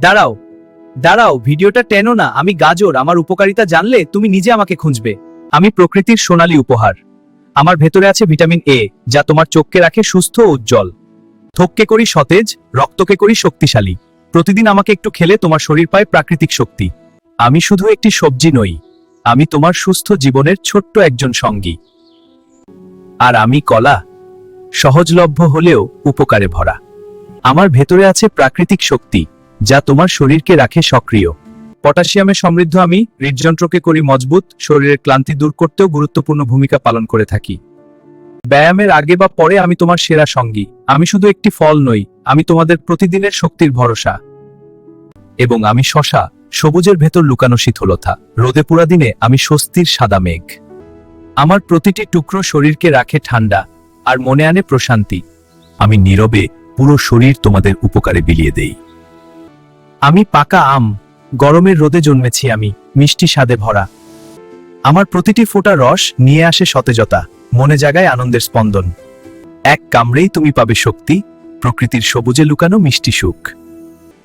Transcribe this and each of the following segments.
দাঁড়াও দাঁড়াও, ভিডিওটা টেনো না। আমি গাজর, আমার উপকারিতা জানলে তুমি নিজে আমাকে খুঁজবে। আমি প্রকৃতির সোনালী উপহার। আমার ভেতরে আছে ভিটামিন এ, যা তোমার চোখকে রাখে সুস্থ ও উজ্জ্বল। ত্বককে করি সতেজ, রক্তকে করি শক্তিশালী। প্রতিদিন আমাকে একটু খেলে তোমার শরীর পায় প্রাকৃতিক শক্তি। আমি শুধু একটি সবজি নই, আমি তোমার সুস্থ জীবনের ছোট্ট একজন সঙ্গী। আর আমি কলা, সহজলভ্য হলেও উপকারে ভরা। আমার ভেতরে আছে প্রাকৃতিক শক্তি, যা তোমার শরীরকে রাখে সক্রিয়। পটাশিয়ামে সমৃদ্ধ আমি হৃদযন্ত্রকে করি মজবুত, শরীরের ক্লান্তি দূর করতেও গুরুত্বপূর্ণ ভূমিকা পালন করে থাকি। ব্যায়ামের আগে বা পরে আমি তোমার সেরা সঙ্গী। আমি শুধু একটি ফল নই, আমি তোমাদের প্রতিদিনের শক্তির ভরসা। এবং আমি শশা, সবুজের ভেতর লুকানো শীতলতা। রোদে পুরা দিনে আমি স্বস্তির সাদা মেঘ। আমার প্রতিটি টুকরো শরীরকে রাখে ঠান্ডা আর মনে আনে প্রশান্তি। আমি নীরবে পুরো শরীর তোমাদের উপকারে বিলিয়ে দেই। আমি পাকা আম, গরমের রোদে জন্মেছি আমি, মিষ্টি স্বাদে ভরা। আমার প্রতিটি ফোঁটা রস নিয়ে আসে সতেজতা, মনে জাগায় আনন্দের স্পন্দন। এক কামড়েই তুমি পাবে শক্তি, প্রকৃতির সবুজে লুকানো মিষ্টি সুখ।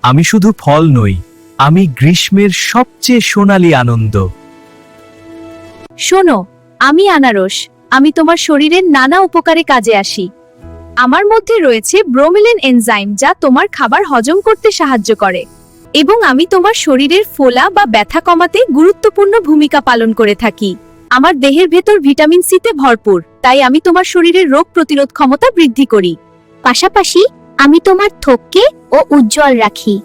আমি শুধু ফল নই, আমি গ্রীষ্মের সবচেয়ে সোনালী আনন্দ। শোনো, আমি আনারস। আমি তোমার শরীরের নানা উপকারে কাজে আসি। আমার মধ্যে রয়েছে ব্রোমিলিন এনজাইম, যা তোমার খাবার হজম করতে সাহায্য করে। এবং আমি তোমার শরীরের ফোলা বা ব্যথা কমাতে গুরুত্বপূর্ণ ভূমিকা পালন করে থাকি। আমার দেহের ভেতর ভিটামিন সিতে ভরপুর, তাই আমি তোমার শরীরের রোগ প্রতিরোধ ক্ষমতা বৃদ্ধি করি। পাশাপাশি আমি তোমার ত্বককে ও উজ্জ্বল রাখি।